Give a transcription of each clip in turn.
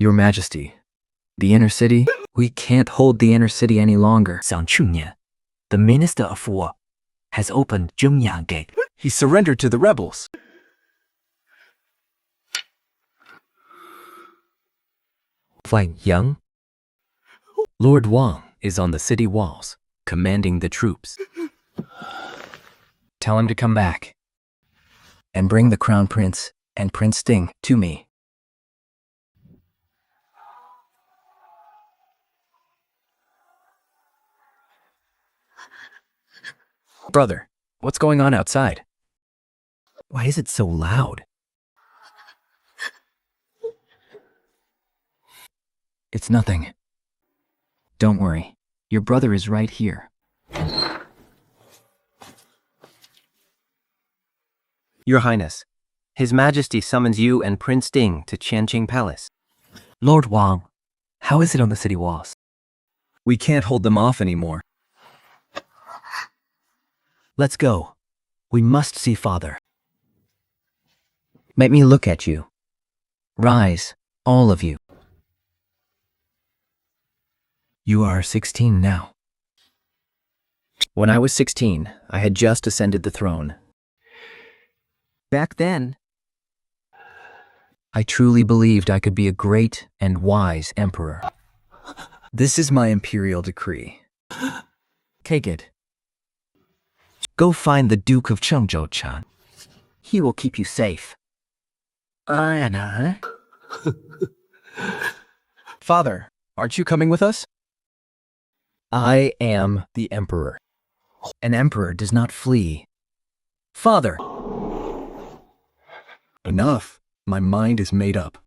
Your Majesty, the inner city? We can't hold the inner city any longer. 想去年, the Minister of War has opened Zhengyang Gate. He surrendered to the rebels. Flight Young? Lord Wang is on the city walls, commanding the troops. Tell him to come back and bring the Crown Prince and Prince Ding to me. Brother, what's going on outside? Why is it so loud? It's nothing. Don't worry. Your brother is right here. Your Highness, His Majesty summons you and Prince Ding to Qianqing Palace. Lord Wang, how is it on the city walls? We can't hold them off anymore. Let's go. We must see Father. Let me look at you. Rise, all of you. You are 16 now. When I was 16, I had just ascended the throne. Back then, I truly believed I could be a great and wise emperor. This is my imperial decree. Take it. Go find the Duke of Chengzhou-Chan. He will keep you safe. Father, aren't you coming with us? I am the emperor. An emperor does not flee. Father! Enough. My mind is made up.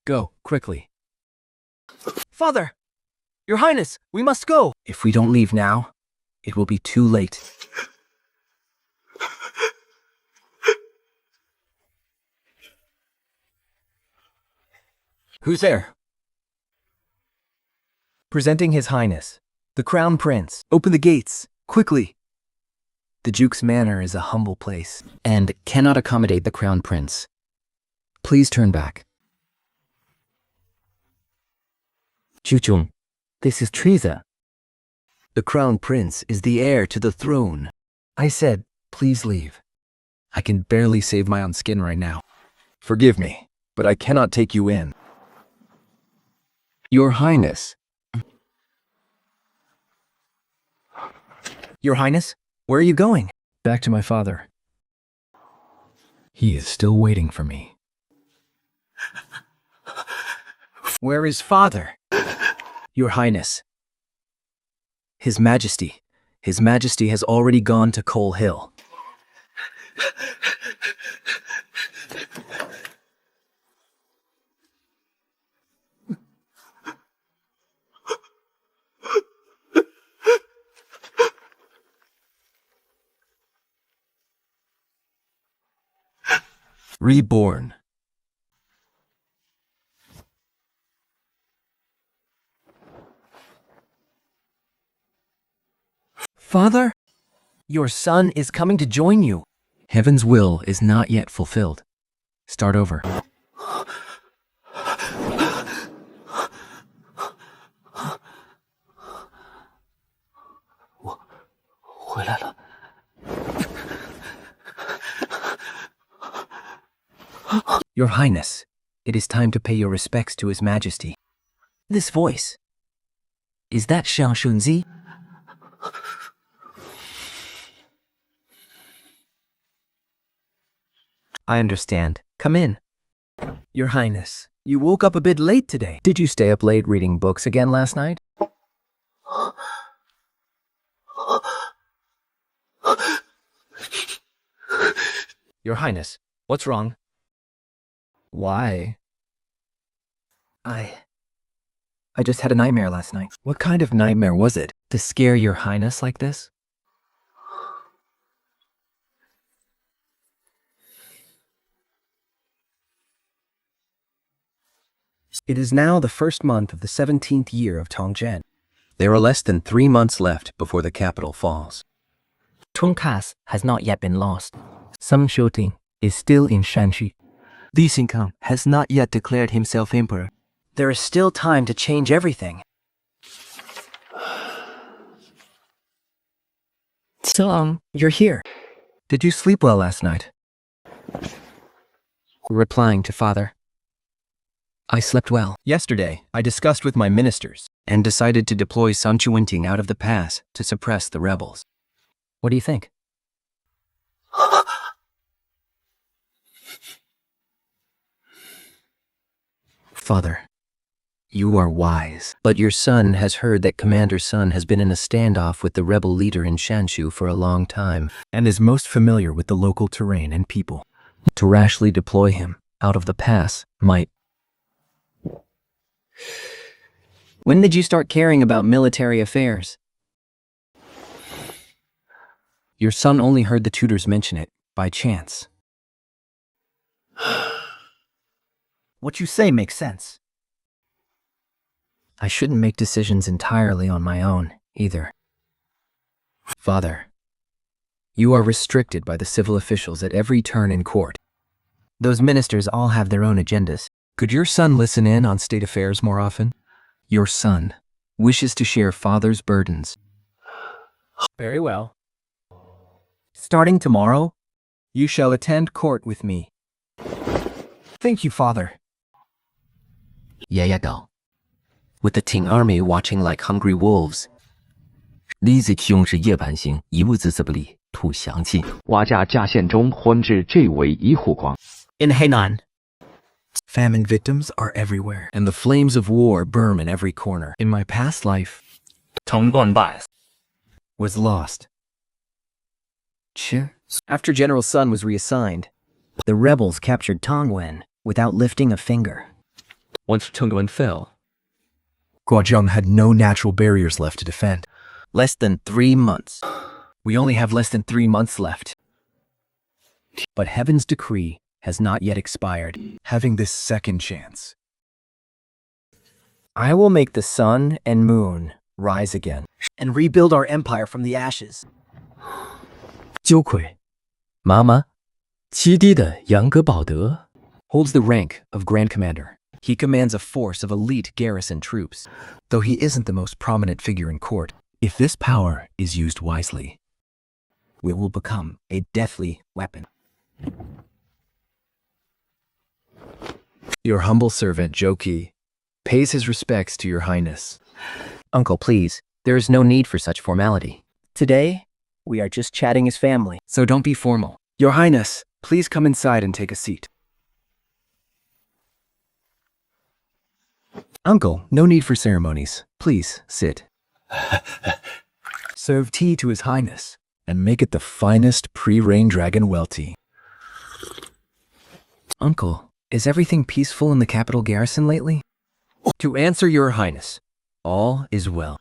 Go, quickly. Father! Your Highness, we must go! If we don't leave now, it will be too late. Who's there? Presenting His Highness, the Crown Prince. Open the gates, quickly. The Duke's manor is a humble place and cannot accommodate the Crown Prince. Please turn back. Zhuzhong, this is treason. The Crown Prince is the heir to the throne. I said, please leave. I can barely save my own skin right now. Forgive me, but I cannot take you in. Your Highness. Your Highness, where are you going? Back to my father. He is still waiting for me. Where is father? Your Highness. His Majesty has already gone to Coal Hill. Reborn. Father, your son is coming to join you. Heaven's will is not yet fulfilled. Start over. Your Highness, it is time to pay your respects to His Majesty. This voice, is that Xiang Shunzi? I understand. Come in. Your Highness, you woke up a bit late today. Did you stay up late reading books again last night? Your Highness, what's wrong? Why? I just had a nightmare last night. What kind of nightmare was it? To scare Your Highness like this? It is now the first month of the 17th year of Tongzhen. There are less than 3 months left before the capital falls. Tongkas has not yet been lost. Some shooting is still in Shanxi. Li Xingkang has not yet declared himself emperor. There is still time to change everything. Song, you're here. Did you sleep well last night? Replying to father. I slept well. Yesterday, I discussed with my ministers And decided to deploy Sun Chuinting out of the pass to suppress the rebels. What do you think? Father, you are wise. But your son has heard that Commander Sun has been in a standoff with the rebel leader in Shanshu for a long time, and is most familiar with the local terrain and people. to rashly deploy him out of the pass might. When did you start caring about military affairs? Your son only heard the tutors mention it by chance. What you say makes sense. I shouldn't make decisions entirely on my own, either. Father, you are restricted by the civil officials at every turn in court. Those ministers all have their own agendas. Could your son listen in on state affairs more often? Your son wishes to share father's burdens. Very well. Starting tomorrow, You shall attend court with me. thank you, father. With the Ting army watching like hungry wolves. 李子兄是夜盘星，一物之色不离，图详气。瓦价价线中混至这为一户光。 In Hainan, Famine victims are everywhere, and the flames of war burn in every corner. In my past life, 同断败. was lost. Cheer. After General Sun was reassigned, The rebels captured Tongwen without lifting a finger. Once Tongwen fell, Guozheng had no natural barriers left to defend. Less than 3 months. We only have less than 3 months left. But heaven's decree has not yet expired, having this second chance. I will make the sun and moon rise again. and rebuild our empire from the ashes. 鸠魁，妈妈，七弟的杨格保德 Holds the rank of Grand Commander. He commands a force of elite garrison troops, though he isn't the most prominent figure in court. If this power is used wisely, We will become a deathly weapon. your humble servant Joki pays his respects to your highness. Uncle, please, there is no need for such formality. Today, we are just chatting as family. So don't be formal. Your highness, please come inside and take a seat. Uncle, no need for ceremonies. Please, sit. Serve tea to his highness, and make it the finest pre-rain dragon well tea. Uncle, is everything peaceful in the capital garrison lately? To answer your highness, all is well.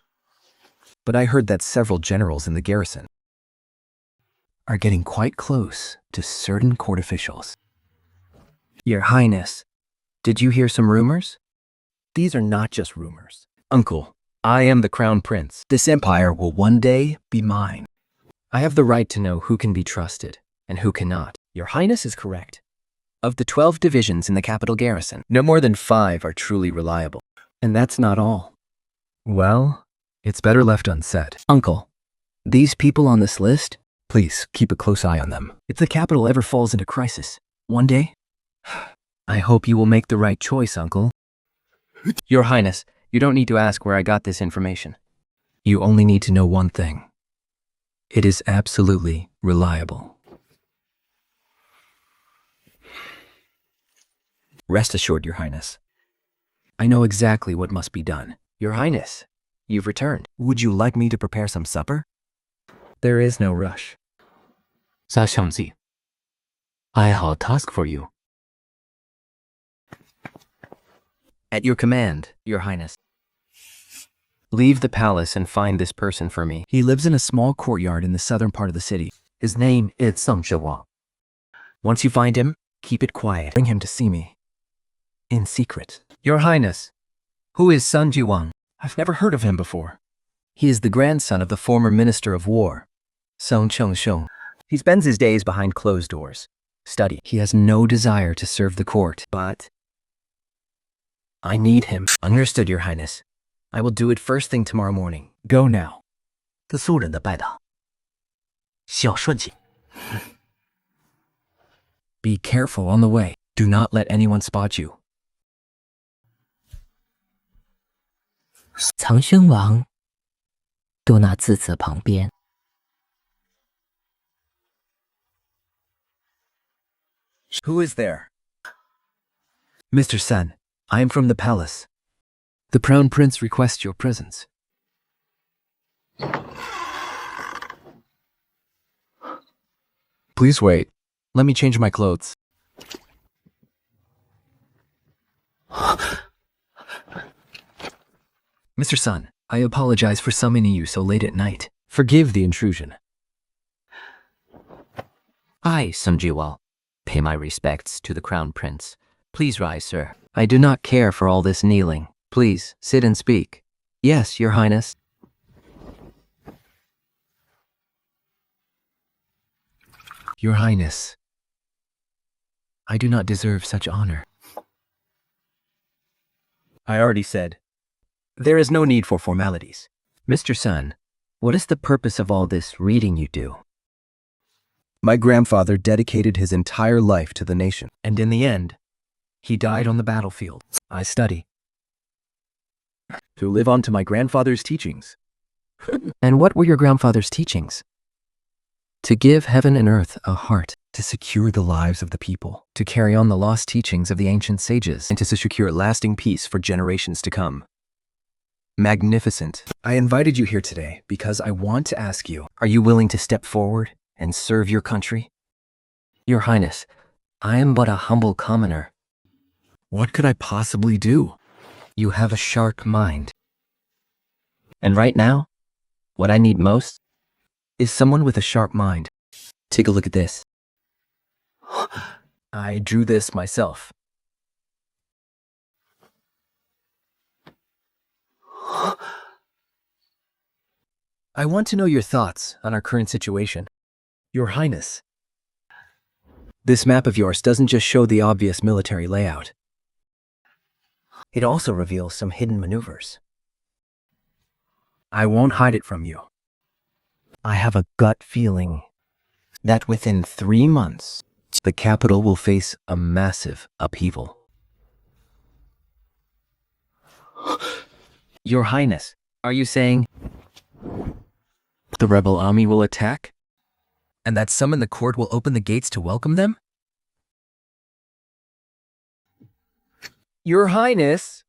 But I heard that several generals in the garrison are getting quite close to certain court officials. Your Highness, did you hear some rumors? These are not just rumors. Uncle, I am the crown prince. This empire will one day be mine. I have the right to know who can be trusted and who cannot. Your Highness is correct. Of the 12 divisions in the capital garrison, No more than 5 are truly reliable. and that's not all. Well, it's better left unsaid. Uncle, these people on this list, Please keep a close eye on them. if the capital ever falls into crisis, one day, I hope you will make the right choice, Uncle. Your Highness, you don't need to ask where I got this information. You only need to know one thing. It is absolutely reliable. Rest assured, Your Highness. I know exactly what must be done. Your Highness, you've returned. Would you like me to prepare some supper? There is no rush. 撒相机 I have a task for you. At your command, Your Highness. Leave the palace and find this person for me. He lives in a small courtyard in the southern part of the city. His name is Song Zhiwang. Once you find him, keep it quiet. Bring him to see me. In secret. Your Highness, who is Sun Jiwang? I've never heard of him before. He is the grandson of the former Minister of War, Song Chengsheng. He spends his days behind closed doors, Study. He has no desire to serve the court. But I need him. Understood, Your Highness. I will do it first thing tomorrow morning. Go now. 这素人的拜答，需要顺其。 Be careful on the way. Do not let anyone spot you. 长宣王多纳自此旁边。 Who is there? Mr. Sun, I am from the palace. The Crown Prince requests your presence. Please wait. Let me change my clothes. Mr. Sun, I apologize for summoning you so late at night. Forgive the intrusion. I, Sun Jiwal, pay my respects to the Crown Prince. Please rise, sir. I do not care for all this kneeling. Please, sit and speak. Yes, Your Highness. Your Highness, I do not deserve such honor. I already said, there is no need for formalities. Mr. Sun, what is the purpose of all this reading you do? My grandfather dedicated his entire life to the nation, and in the end, he died on the battlefield. I study to live on to my grandfather's teachings. And what were your grandfather's teachings? To give heaven and earth a heart, to secure the lives of the people, to carry on the lost teachings of the ancient sages, and to secure lasting peace for generations to come. Magnificent. I invited you here today because I want to ask you, are you willing to step forward and serve your country? Your Highness, I am but a humble commoner. What could I possibly do? You have a sharp mind. And right now, what I need most is someone with a sharp mind. Take a look at this. I drew this myself. I want to know your thoughts on our current situation. Your Highness, this map of yours doesn't just show the obvious military layout. It also reveals some hidden maneuvers. I won't hide it from you. I have a gut feeling that within 3 months, the capital will face a massive upheaval. Your Highness, are you saying the rebel army will attack? And that some in the court will open the gates to welcome them? Your Highness!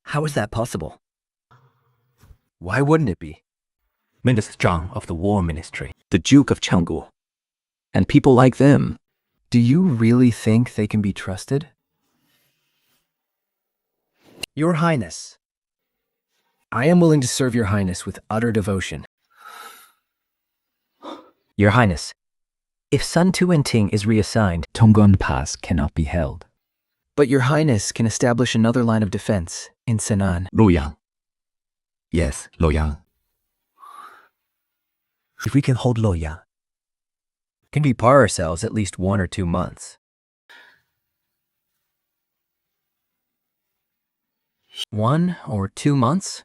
How is that possible? Why wouldn't it be? Minister Zhang of the War Ministry. The Duke of Chengdu. And people like them. Do you really think they can be trusted? Your Highness, I am willing to serve Your Highness with utter devotion. Your Highness, if Sun Tuanting is reassigned, Tonggun Pass cannot be held. But Your Highness can establish another line of defense in Senan. Luoyang. Yes, Luoyang. If we can hold Luoyang, can we par ourselves at least 1 or 2 months? 1 or 2 months?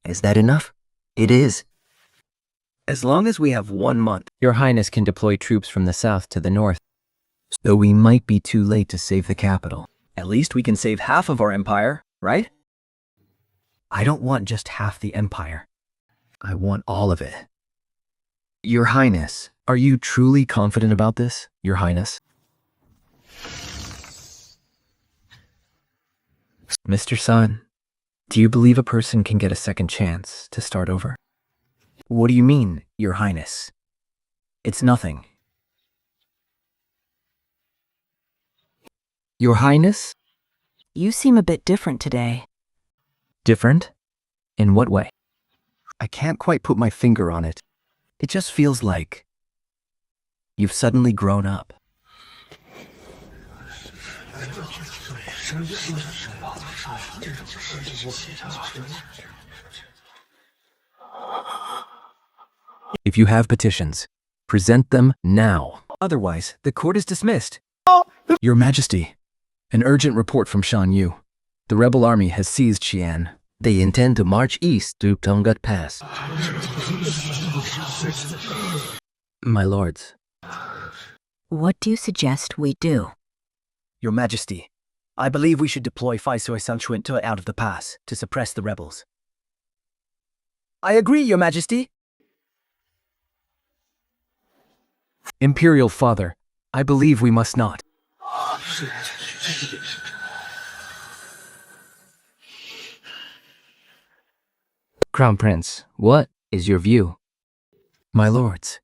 Is that enough? It is. As long as we have 1 month, Your Highness can deploy troops from the south to the north. Though we might be too late to save the capital. At least we can save half of our empire, right? I don't want just half the empire. I want all of it. Your Highness, are you truly confident about this, Your Highness? Mr. Sun, do you believe a person can get a second chance to start over? What do you mean, Your Highness? It's nothing. Your Highness? You seem a bit different today. Different? In what way? I can't quite put my finger on it. It just feels like you've suddenly grown up. If you have petitions, present them now. Otherwise, the court is dismissed. Your Majesty, an urgent report from Shan Yu. The rebel army has seized Xi'an. They intend to march east through Tongut Pass. My lords, What do you suggest we do? Your Majesty, I believe we should deploy Faisui Sanchuinta out of the pass to suppress the rebels. I agree, Your Majesty. Imperial Father, I believe we must not. Crown Prince, what is your view? My lords,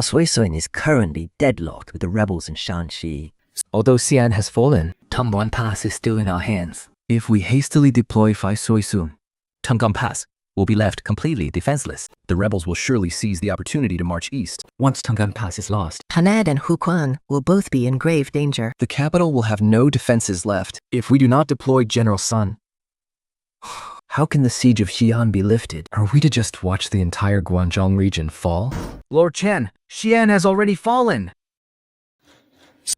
Suisun is currently deadlocked with the rebels in Shanxi. although Xi'an has fallen, Tongguan Pass is still in our hands. if we hastily deploy Faisui, Tongguan Pass will be left completely defenseless. the rebels will surely seize the opportunity to march east. Once Tongguan Pass is lost, Hanad and Huquan will both be in grave danger. The capital will have no defenses left if we do not deploy General Sun. How can the siege of Xi'an be lifted? Are we to just watch the entire Guangdong region fall? Lord Chen, Xi'an has already fallen.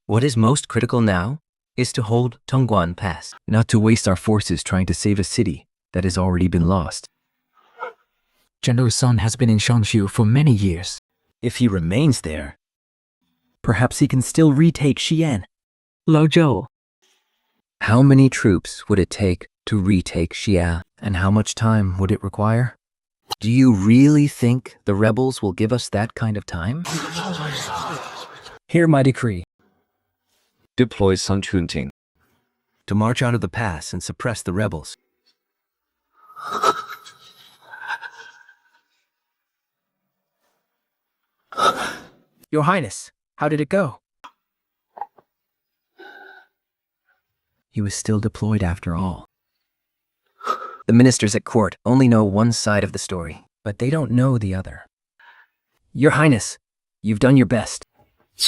what is most critical now is to hold Tongguan Pass. Not to waste our forces trying to save a city that has already been lost. General Sun has been in Shangshu for many years. If he remains there, perhaps he can still retake Xi'an. Lao Zhou, How many troops would it take to retake Xi'an? And how much time would it require? Do you really think the rebels will give us that kind of time? Hear my decree. Deploy Sun Chunting. To march out of the pass and suppress the rebels. Your Highness, how did it go? He was still deployed after all. The ministers at court only know one side of the story, but they don't know the other. Your Highness, you've done your best.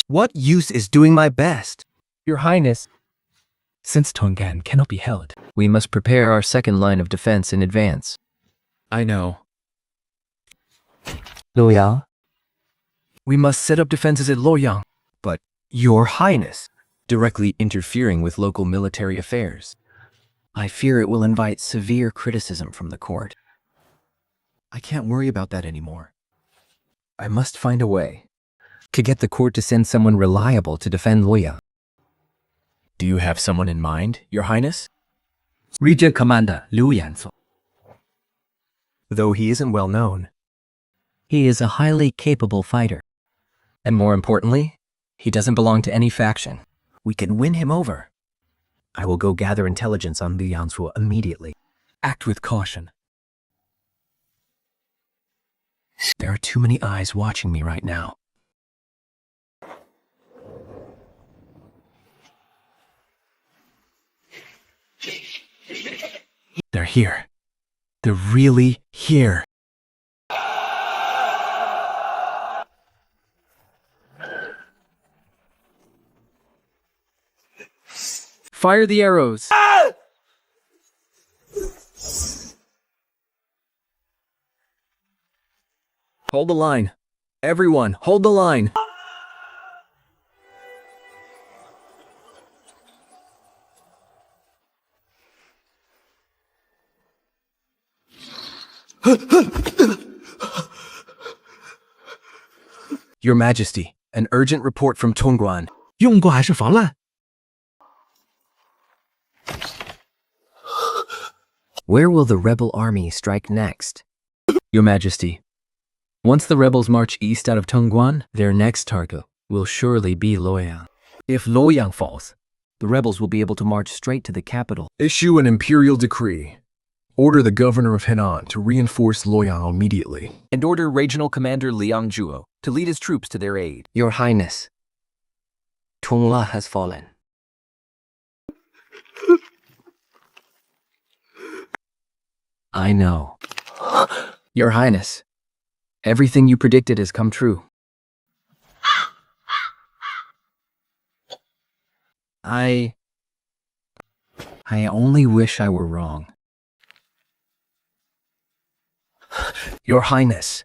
What use is doing my best? Your Highness, Since Tonggan cannot be held, we must prepare our second line of defense in advance. I know. Luoyang, We must set up defenses at Luoyang. But, Your Highness, directly interfering with local military affairs. I fear it will invite severe criticism from the court. I can't worry about that anymore. I must find a way to get the court to send someone reliable to defend Luoyang. Do you have someone in mind, Your Highness? Region Commander Liu Yanzu. Though he isn't well known. He is a highly capable fighter. And more importantly, he doesn't belong to any faction. We can win him over. I will go gather intelligence on Liu Yanzu immediately. Act with caution. There are too many eyes watching me right now. They're here. They're really here. Fire the arrows. Hold the line. Everyone, hold the line. Your Majesty, an urgent report from Tongguan. 用过还是防烂？ Where will the rebel army strike next? Your Majesty, once the rebels march east out of Tongguan, their next target will surely be Luoyang. If Luoyang falls, the rebels will be able to march straight to the capital. Issue an imperial decree. Order the governor of Henan to reinforce Luoyang immediately. And order Regional Commander Liang Zhuo to lead his troops to their aid. Your Highness, Tongla has fallen. I know. Your Highness, everything you predicted has come true. I only wish I were wrong. Your Highness,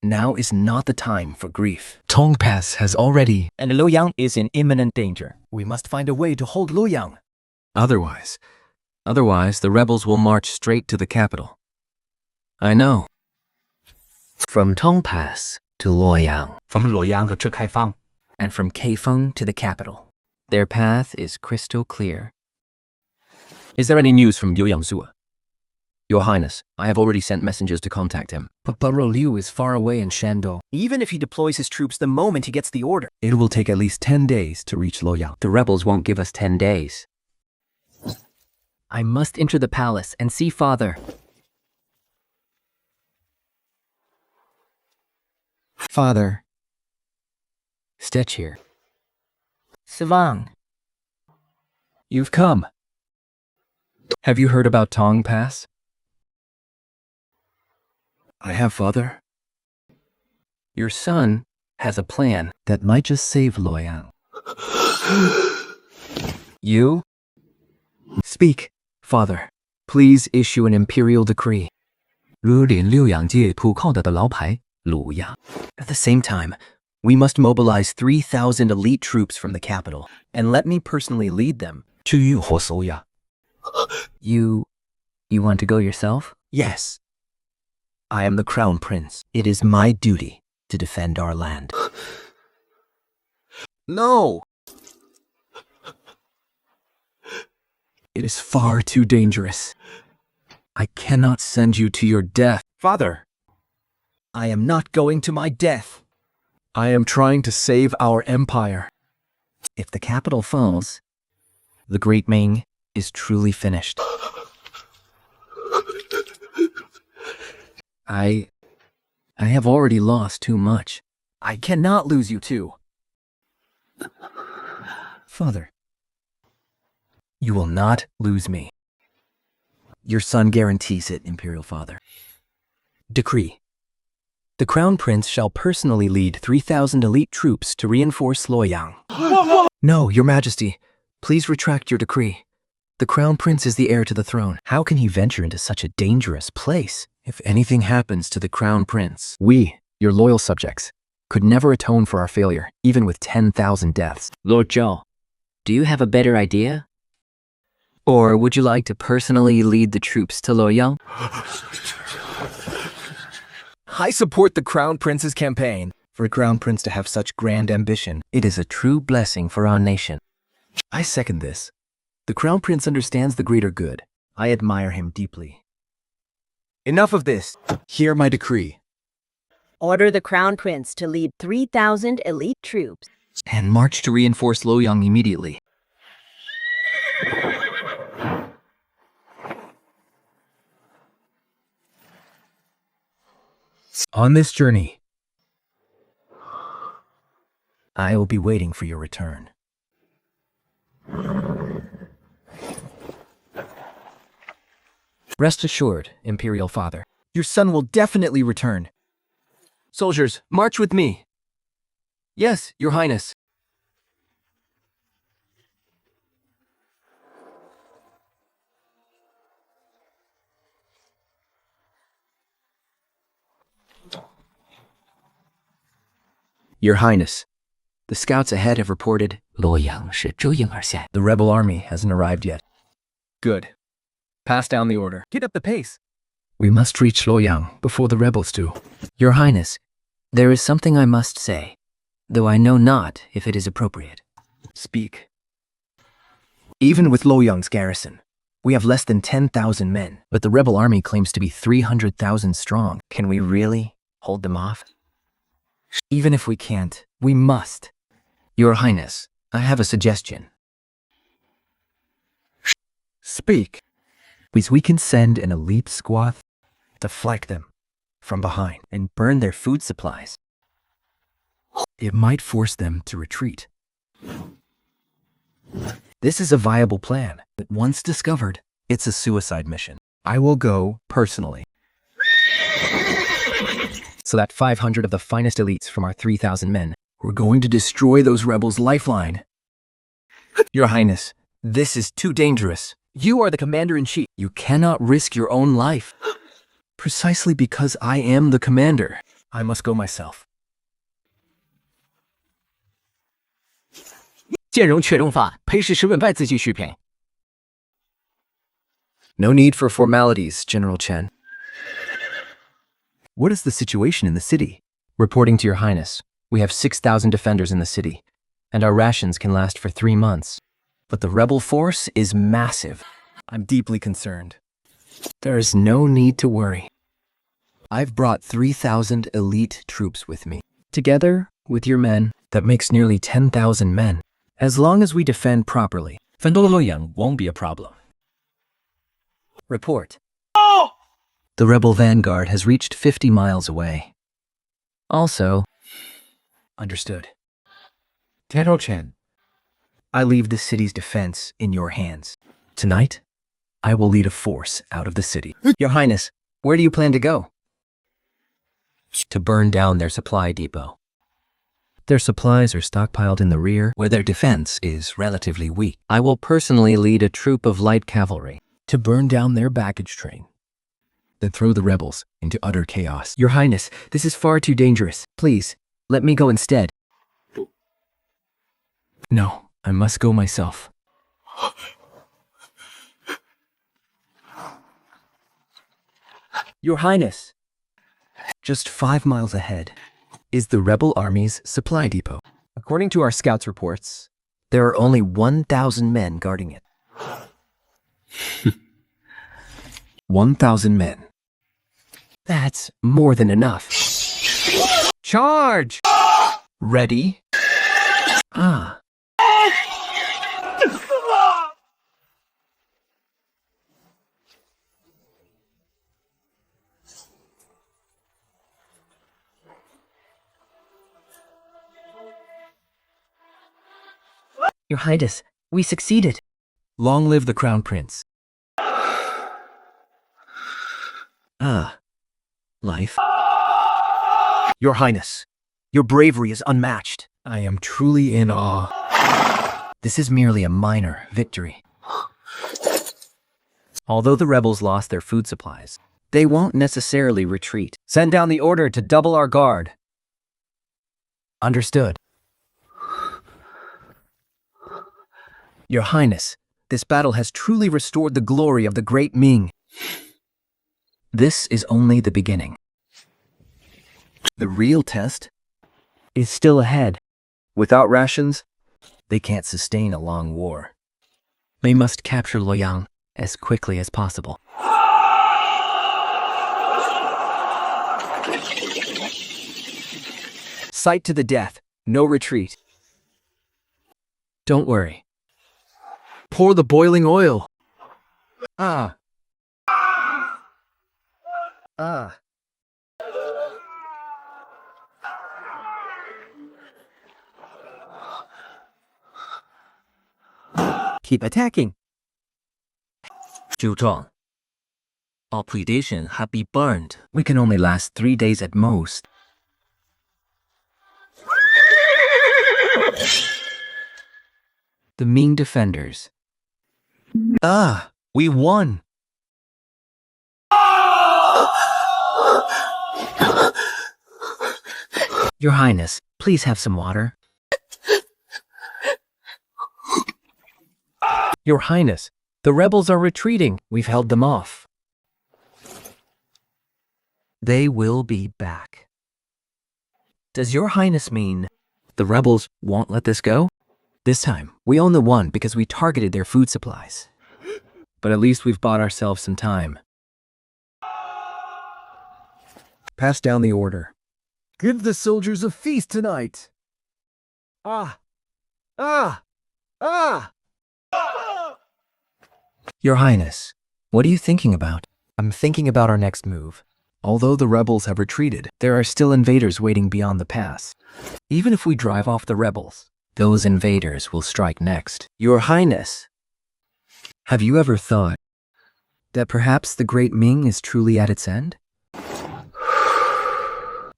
Now is not the time for grief. Tong Pass has already. And Luoyang is in imminent danger. We must find a way to hold Luoyang. Otherwise, the rebels will march straight to the capital. I know. From Tong Pass to Luoyang, from 洛阳和赤开方 and from Kaifeng to the capital, their path is crystal clear. Is there any news from Liu Yangzhu? Your Highness, I have already sent messengers to contact him. But Liu is far away in Shandong. Even if he deploys his troops the moment he gets the order, It will take at least 10 days to reach Luoyang. The rebels won't give us 10 days. I must enter the palace and see father. Father. Stitch here. Savang. You've come. Have you heard about Tong Pass? I have, Father. Your son has a plan that might just save Luoyang. You? Speak, Father. Please issue an imperial decree. 如领六阳界土靠的老牌鲁阳 At the same time, we must mobilize 3,000 elite troops from the capital, and let me personally lead them. 区域和搜呀 You want to go yourself? Yes. I am the crown prince. It is my duty to defend our land. No! It is far too dangerous. I cannot send you to your death. Father! I am not going to my death. I am trying to save our empire. If the capital falls, the Great Ming is truly finished. I have already lost too much. I cannot lose you too. Father, you will not lose me. Your son guarantees it, Imperial Father. Decree. The Crown Prince shall personally lead 3,000 elite troops to reinforce Luoyang. No, Your Majesty. Please retract your decree. The Crown Prince is the heir to the throne. How can he venture into such a dangerous place? If anything happens to the Crown Prince, we, your loyal subjects, could never atone for our failure, even with 10,000 deaths. Lord Zhao, do you have a better idea? Or would you like to personally lead the troops to Luoyang? I support the Crown Prince's campaign. For a Crown Prince to have such grand ambition, it is a true blessing for our nation. I second this. The Crown Prince understands the greater good. I admire him deeply. Enough of this. Hear my decree. Order the Crown Prince to lead 3,000 elite troops And march to reinforce Luoyang immediately. On this journey, I will be waiting for your return. Rest assured, Imperial Father, your son will definitely return. Soldiers, march with me. Yes, Your Highness. Your Highness, the scouts ahead have reported 洛阳是周应而下 the rebel army hasn't arrived yet. Good. Pass down the order. Get up the pace. We must reach Luoyang before the rebels do. Your Highness, there is something I must say, though I know not if it is appropriate. Speak. Even with Luoyang's garrison, we have less than 10,000 men, but the rebel army claims to be 300,000 strong. Can we really hold them off? Even if we can't, we must. Your Highness, I have a suggestion. Speak. We can send an elite squad to flank them from behind and burn their food supplies. It might force them to retreat. This is a viable plan, but once discovered, it's a suicide mission. I will go personally, so that 500 of the finest elites from our 3,000 men, we're going to destroy those rebels' lifeline. Your Highness, this is too dangerous. You are the commander-in-chief. You cannot risk your own life. Precisely because I am the commander. I must go myself. 剑容却中法，裴氏是问外自继续篇。 No need for formalities, General Chen. What is the situation in the city? Reporting to Your Highness, we have 6,000 defenders in the city, and our rations can last for 3 months. But the rebel force is massive. I'm deeply concerned. There is no need to worry. I've brought 3,000 elite troops with me. Together with your men, that makes nearly 10,000 men. As long as we defend properly, 奋斗的洛阳 won't be a problem. report. The rebel vanguard has reached 50 miles away. Also, understood. General Chen, I leave the city's defense in your hands. Tonight, I will lead a force out of the city. Your Highness, where do you plan to go? To burn down their supply depot. Their supplies are stockpiled in the rear, where their defense is relatively weak. I will personally lead a troop of light cavalry to burn down their baggage train, then throw the rebels into utter chaos. Your Highness, this is far too dangerous. Please, let me go instead. No, I must go myself. Your Highness, just 5 miles ahead is the rebel army's supply depot. According to our scouts' reports, there are only 1,000 men guarding it. 1,000 men. That's more than enough. Charge! Ready? Ah. Your Highness, we succeeded. Long live the Crown Prince. Life. Your Highness, your bravery is unmatched. I am truly in awe. This is merely a minor victory. Although the rebels lost their food supplies, they won't necessarily retreat. Send down the order to double our guard. Understood. Your Highness, this battle has truly restored the glory of the great Ming. This is only the beginning. The real test is still ahead. Without rations, they can't sustain a long war. They must capture Luoyang as quickly as possible. Sight to the death, no retreat. Don't worry. pour the boiling oil. Ah. Keep attacking. 主状. All predation have been burned. We can only last 3 days at most. The Ming defenders. We won. Your Highness, please have some water. Your Highness, the rebels are retreating. We've held them off. They will be back. Does Your Highness mean the rebels won't let this go? This time, we only won because we targeted their food supplies. But at least we've bought ourselves some time. Pass down the order. Give the soldiers a feast tonight. Your Highness, what are you thinking about? I'm thinking about our next move. Although the rebels have retreated, there are still invaders waiting beyond the pass. Even if we drive off the rebels, those invaders will strike next. Your Highness, have you ever thought that perhaps the great Ming is truly at its end?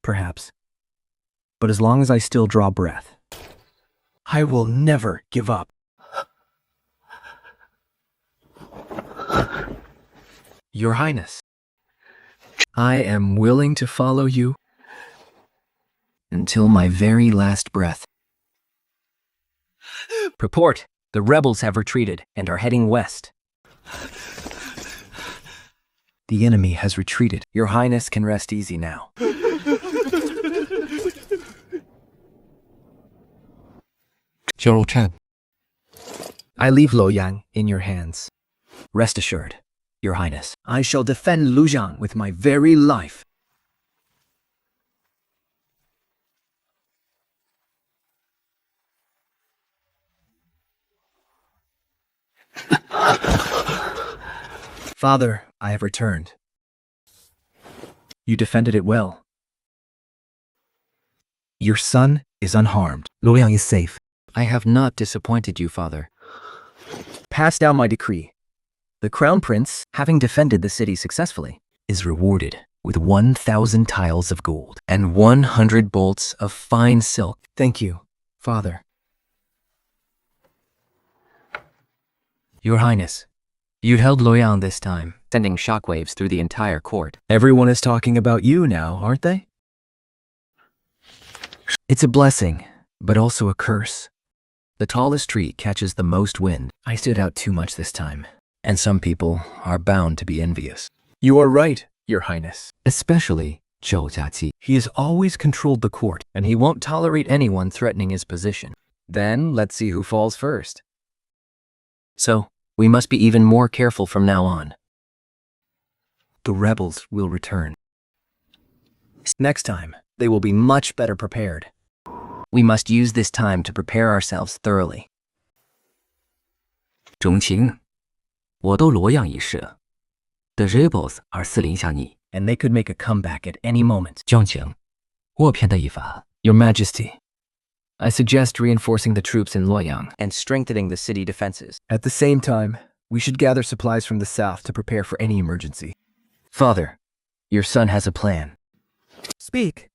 Perhaps. But as long as I still draw breath, I will never give up. Your Highness, I am willing to follow you until my very last breath. Purport, the rebels have retreated and are heading west. The enemy has retreated. Your Highness can rest easy now. I leave Luoyang in your hands. Rest assured, Your Highness, I shall defend Lujiang with my very life. Father, I have returned. You defended it well. Your son is unharmed. Luoyang is safe. I have not disappointed you, Father. Pass down my decree. The Crown Prince, having defended the city successfully, Is rewarded with 1,000 tiles of gold and 100 bolts of fine silk. Thank you, Father. Your Highness, you held Luoyang this time, Sending shockwaves through the entire court. Everyone is talking about you now, aren't they? It's a blessing, but also a curse. The tallest tree catches the most wind. I stood out too much this time, and some people are bound to be envious. You are right, Your Highness. Especially Zhou Jiaqi. He has always controlled the court, And he won't tolerate anyone threatening his position. then let's see who falls first. So, we must be even more careful from now on. The rebels will return. Next time, they will be much better prepared. We must use this time to prepare ourselves thoroughly. 钟情，我斗罗样一事。The rebels 而四零下你， And they could make a comeback at any moment. 将情，我偏的一法。 Your Majesty, I suggest reinforcing the troops in Luoyang. And strengthening the city defenses. At the same time, we should gather supplies from the south to prepare for any emergency. Father, your son has a plan. Speak.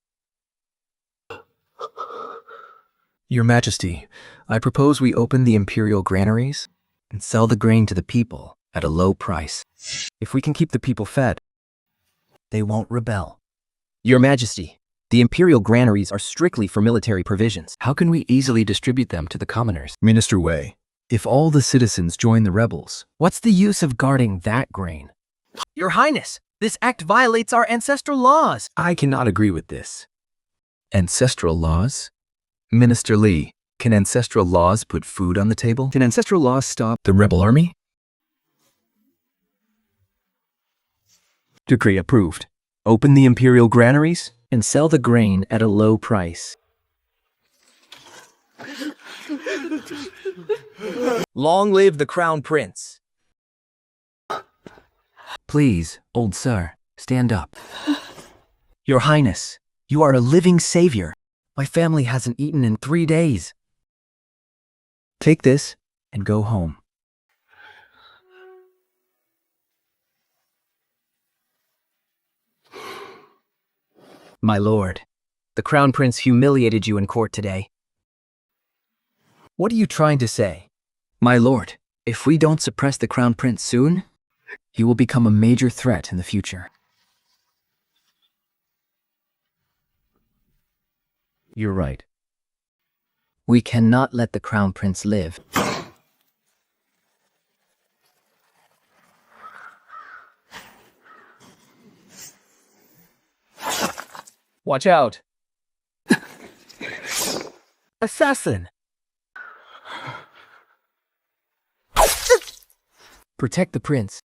Your Majesty, I propose we open the imperial granaries And sell the grain to the people at a low price. if we can keep the people fed. They won't rebel. Your Majesty, the imperial granaries are strictly for military provisions. How can we easily distribute them to the commoners? Minister Wei, If all the citizens join the rebels, what's the use of guarding that grain? Your Highness, this act violates our ancestral laws. I cannot agree with this. ancestral laws? Minister Li, can ancestral laws put food on the table? Can ancestral laws stop The rebel army? Decree approved. Open the imperial granaries and sell the grain at a low price. Long live the Crown Prince. Please, old sir, stand up. Your Highness, you are a living savior. My family hasn't eaten in 3 days. Take this and go home. My lord, the Crown Prince humiliated you in court today. What are you trying to say? My lord, if we don't suppress the Crown Prince soon, he will become a major threat in the future. You're right. We cannot let the Crown Prince live. Watch out. Assassin! Protect the prince.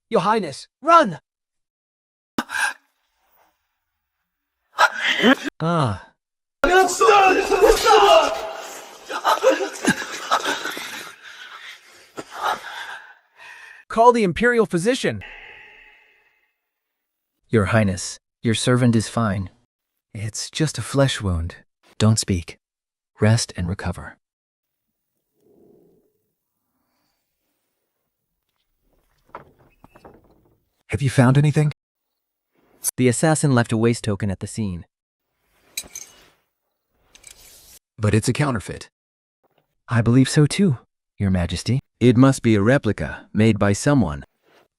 Your Highness, run! Ah. Call the imperial physician. Your Highness, your servant is fine. It's just a flesh wound. Don't speak. Rest and recover. Have you found anything? The assassin left a waste token at the scene. But it's a counterfeit. I believe so too, Your Majesty. It must be a replica made by someone.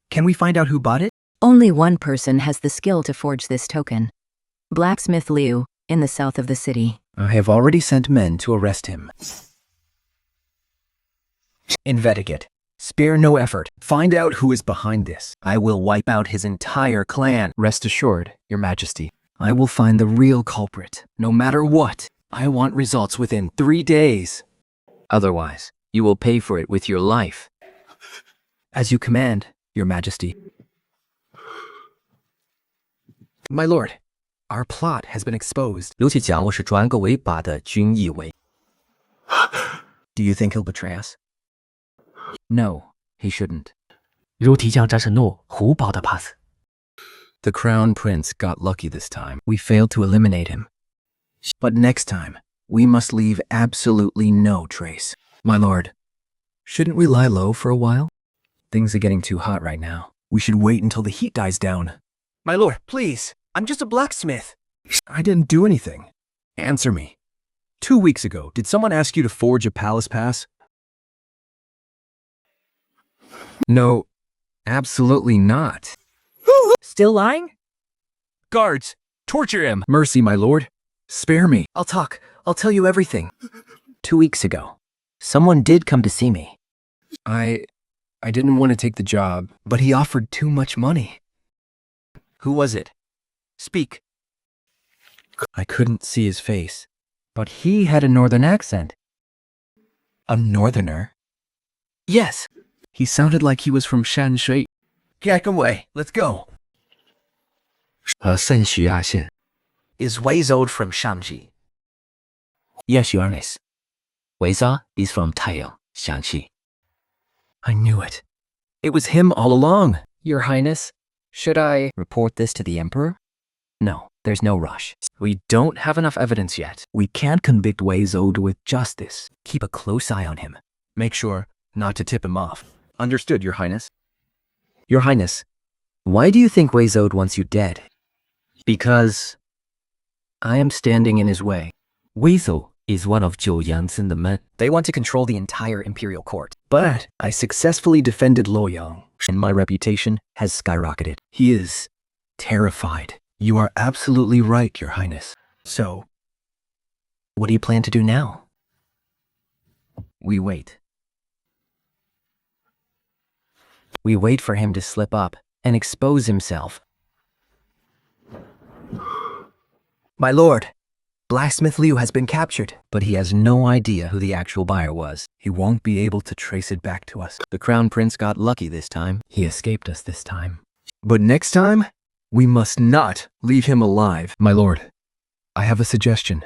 Can we find out who bought it? Only one person has the skill to forge this token. Blacksmith Liu, in the south of the city. I have already sent men to arrest him. Investigate. Spare no effort. Find out who is behind this. I will wipe out his entire clan. Rest assured, Your Majesty, I will find the real culprit, no matter what. I want results within 3 days. Otherwise, you will pay for it with your life. As you command, Your Majesty. My lord, our plot has been exposed. 刘启讲我是专个违法的军义委。 Do you think he'll betray us? No, he shouldn't. 如提将战士诺胡保的 pass。 The Crown Prince got lucky this time. We failed to eliminate him. But next time, we must leave absolutely no trace. My lord, shouldn't we lie low for a while? Things are getting too hot right now. We should wait until the heat dies down. My lord, please. I'm just a blacksmith. I didn't do anything. Answer me. 2 weeks ago, did someone ask you to forge a palace pass? No, absolutely not. Still lying? Guards, torture him. Mercy, my lord. Spare me. I'll talk. I'll tell you everything. 2 weeks ago, someone did come to see me. I didn't want to take the job. But he offered too much money. Who was it? Speak. I couldn't see his face, but he had a northern accent. A northerner? Yes. He sounded like he was from Shanshui. Get away. Let's go. 圣徐亚县 Is Weizod from Shanxi? Yes, Your Highness. Weiza is from 太阳祥气。 I knew it. It was him all along. Your Highness, should I report this to the Emperor? No, there's no rush. We don't have enough evidence yet. We can't convict Weizod with justice. Keep a close eye on him. Make sure not to tip him off. Understood, Your Highness. Your Highness, why do you think Weizod wants you dead? Because I am standing in his way. Weizou is one of 九阳真的 men. They want to control the entire imperial court. But I successfully defended Luoyang, and my reputation has skyrocketed. He is terrified. You are absolutely right, Your Highness. So, what do you plan to do now? We wait. We wait for him to slip up and expose himself. My lord, Blacksmith Liu has been captured, but he has no idea who the actual buyer was. He won't be able to trace it back to us. The Crown Prince got lucky this time. He escaped us this time. But next time, we must not leave him alive. My lord, I have a suggestion.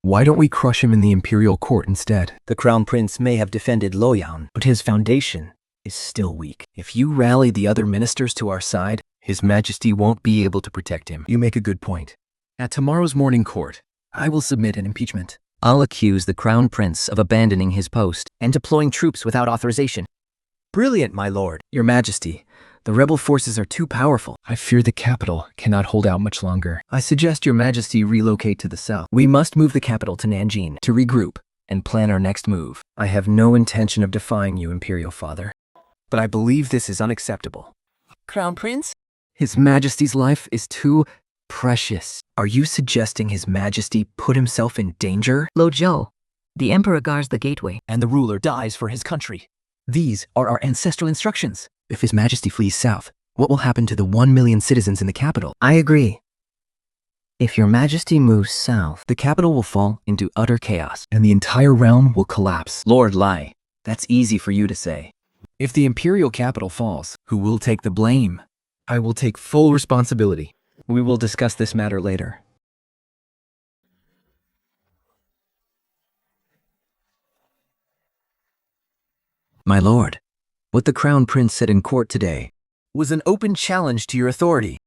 Why don't we crush him in the imperial court instead? The Crown Prince may have defended Luoyang, but his foundation is still weak. If you rally the other ministers to our side, His Majesty won't be able to protect him. You make a good point. At tomorrow's morning court, I will submit an impeachment. I'll accuse the Crown Prince of abandoning his post and deploying troops without authorization. Brilliant, my lord. Your Majesty, the rebel forces are too powerful. I fear the capital cannot hold out much longer. I suggest Your Majesty relocate to the south. We must move the capital to Nanjing to regroup and plan our next move. I have no intention of defying you, Imperial Father, but I believe this is unacceptable. Crown Prince? His Majesty's life is too precious. Are you suggesting His Majesty put himself in danger? Lo Zhou, the Emperor guards the gateway. And the ruler dies for his country. These are our ancestral instructions. If His Majesty flees south, what will happen to the 1 million citizens in the capital? I agree. If Your Majesty moves south, the capital will fall into utter chaos, And the entire realm will collapse. Lord Lai, that's easy for you to say. If the imperial capital falls, who will take the blame? I will take full responsibility. We will discuss this matter later. My lord, what the Crown Prince said in court today was an open challenge to your authority.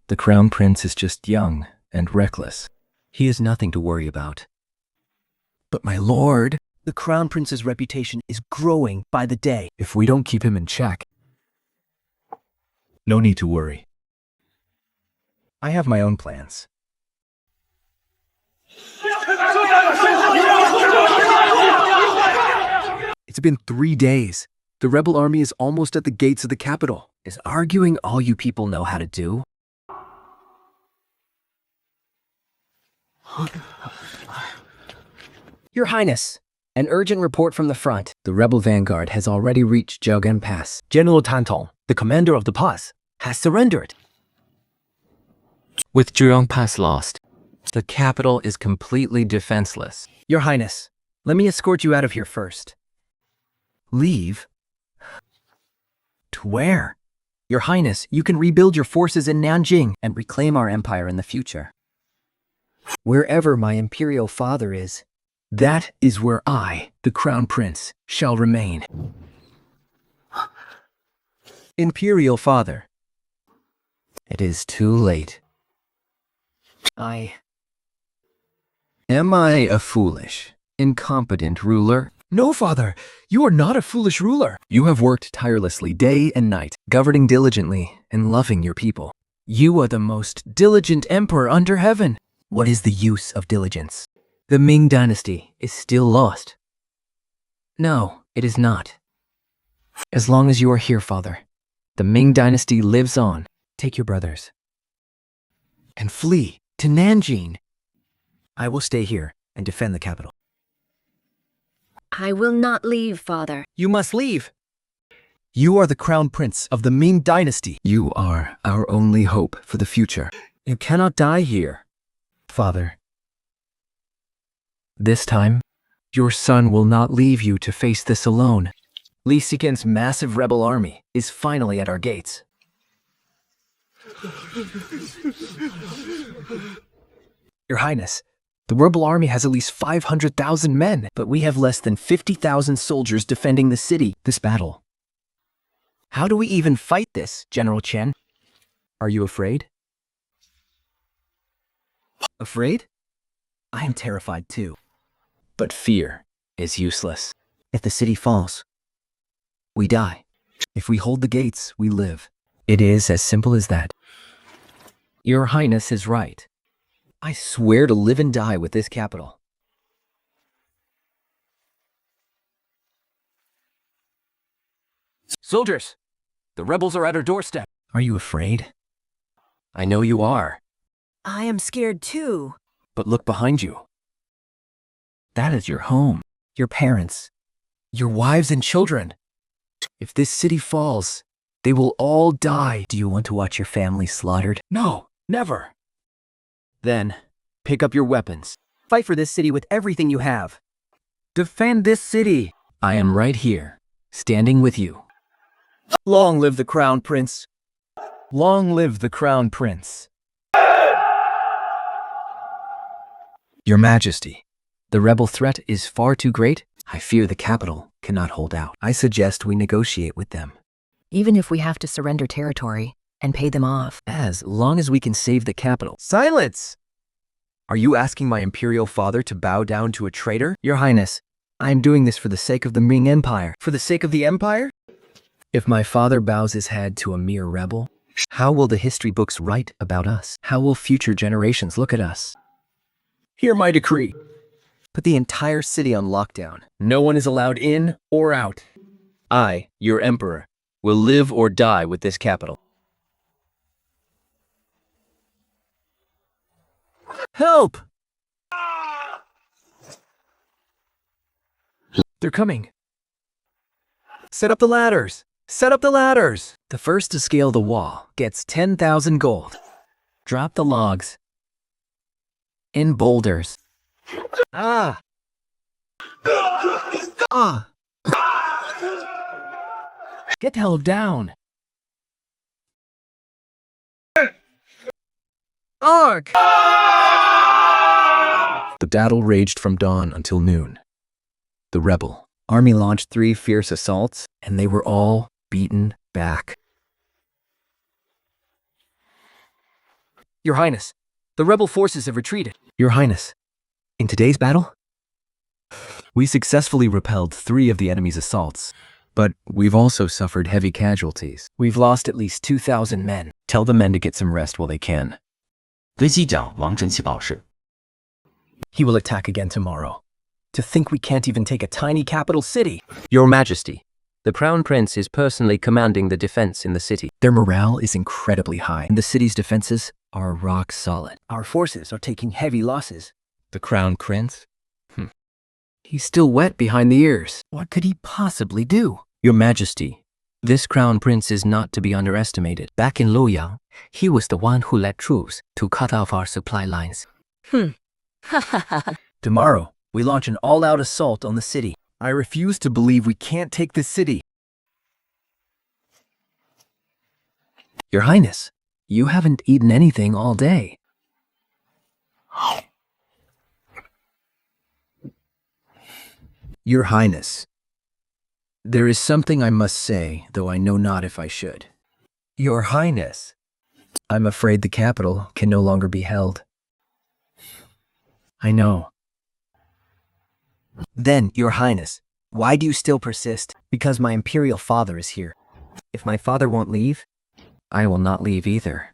The Crown Prince is just young and reckless. He has nothing to worry about. But my lord, the Crown Prince's reputation is growing by the day. If we don't keep him in check, no need to worry. I have my own plans. It's been 3 days. The rebel army is almost at the gates of the capital. Is arguing all you people know how to do? Your Highness, an urgent report from the front. The rebel vanguard has already reached Jiaogan Pass. General Tantong, the commander of the pass, has surrendered. With Zhejiang Pass lost, The capital is completely defenseless. Your Highness, let me escort you out of here first. Leave? To where? Your Highness, you can rebuild your forces in Nanjing and reclaim our empire in the future. Wherever my imperial father is, that is where I, the crown prince, shall remain. Imperial father. It is too late. Am I a foolish, incompetent ruler? No, father, you are not a foolish ruler. You have worked tirelessly day and night, governing diligently and loving your people. You are the most diligent emperor under heaven. What is the use of diligence? The Ming dynasty is still lost. No, it is not. As long as you are here, father, the Ming dynasty lives on. Take your brothers and flee to Nanjing. I will stay here and defend the capital. I will not leave, father. You must leave. You are the crown prince of the Ming dynasty. You are our only hope for the future. You cannot die here, father. This time, your son will not leave you to face this alone. Li Siken's massive rebel army is finally at our gates. Your Highness, the rebel army has at least 500,000 men, but we have less than 50,000 soldiers defending the city. This battle. How do we even fight this, General Chen? Are you afraid? Afraid? I am terrified too. But fear is useless. If the city falls, we die. If we hold the gates, we live. It is as simple as that. Your Highness is right. I swear to live and die with this capital. Soldiers, the rebels are at our doorstep. Are you afraid? I know you are. I am scared too. But look behind you. That is your home, your parents, your wives and children. If this city falls, they will all die. Do you want to watch your family slaughtered? No, never. Then, pick up your weapons. Fight for this city with everything you have. Defend this city. I am right here, standing with you. Long live the Crown Prince. Long live the Crown Prince. Your Majesty, the rebel threat is far too great. I fear the capital cannot hold out. I suggest we negotiate with them. Even if we have to surrender territory and pay them off. As long as we can save the capital. Silence! Are you asking my imperial father to bow down to a traitor? Your Highness, I am doing this for the sake of the Ming Empire. For the sake of the empire? If my father bows his head to a mere rebel, how will the history books write about us? How will future generations look at us? Hear my decree. Put the entire city on lockdown. No one is allowed in or out. I, your emperor, will live or die with this capital. Help! They're coming. Set up the ladders. Set up the ladders. The first to scale the wall gets 10,000 gold. Drop the logs in boulders. Ah! Ah! Get held down. Ark! The battle raged from dawn until noon. The rebel army launched 3 fierce assaults, and they were all beaten back. Your Highness, the rebel forces have retreated. Your Highness, in today's battle, we successfully repelled 3 of the enemy's assaults, but we've also suffered heavy casualties. We've lost at least 2,000 men. Tell the men to get some rest while they can. 对机长王晨曦表示， He will attack again tomorrow. To think we can't even take a tiny capital city. Your Majesty, The Crown Prince is personally commanding the defense in the city. Their morale is incredibly high, and the city's defenses are rock solid. Our forces are taking heavy losses. The Crown Prince? He's still wet behind the ears. What could he possibly do? Your Majesty, this Crown Prince is not to be underestimated. Back in Luoyang, he was the one who led troops to cut off our supply lines. Tomorrow, we launch an all-out assault on the city. I refuse to believe we can't take this city. Your Highness, you haven't eaten anything all day. Your Highness, there is something I must say, though I know not if I should. Your Highness. I'm afraid the capital can no longer be held. I know. Then, Your Highness, why do you still persist? Because my imperial father is here. If my father won't leave, I will not leave either.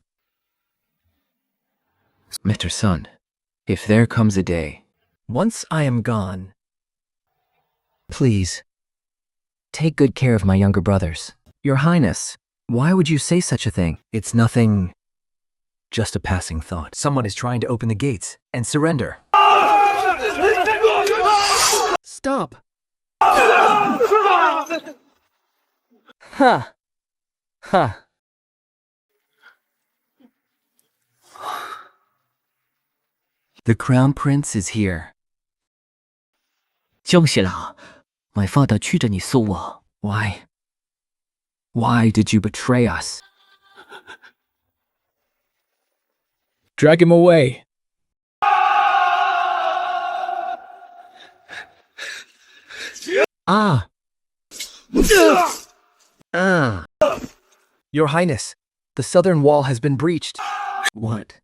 Mr. Sun, if there comes a day, once I am gone, please, take good care of my younger brothers. Your Highness, why would you say such a thing? It's nothing, just a passing thought. Someone is trying to open the gates and surrender. Stop! Ha! Ha! The Crown Prince is here. 恭喜了 ，My father 驱着你送我。 Why? Why did you betray us? Drag him away. Ah! Your Highness, the southern wall has been breached. What?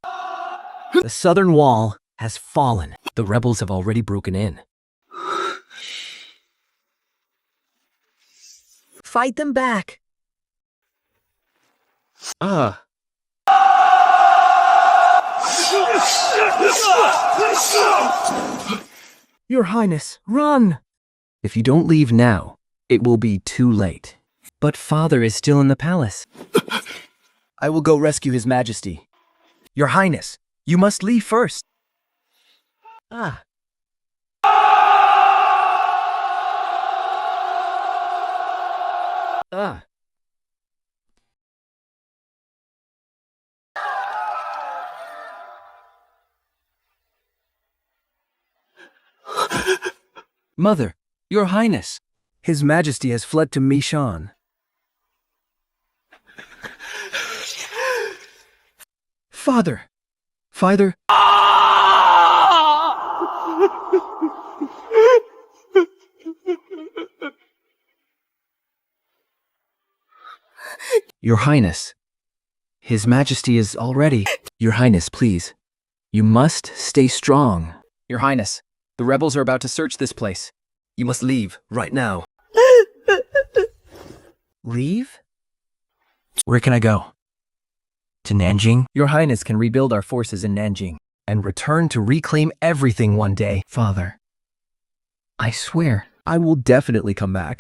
The southern wall has fallen. The rebels have already broken in. Fight them back. Your Highness, run! If you don't leave now, it will be too late. But father is still in the palace. I will go rescue His Majesty. Your Highness, you must leave first. Mother, Your Highness, His Majesty has fled to Mishan. Father! Father! Your Highness, His Majesty is already... Your Highness, please. You must stay strong. Your Highness, the rebels are about to search this place. You must leave right now. Leave? Where can I go? To Nanjing? Your Highness can rebuild our forces in Nanjing and return to reclaim everything one day. Father, I swear, I will definitely come back.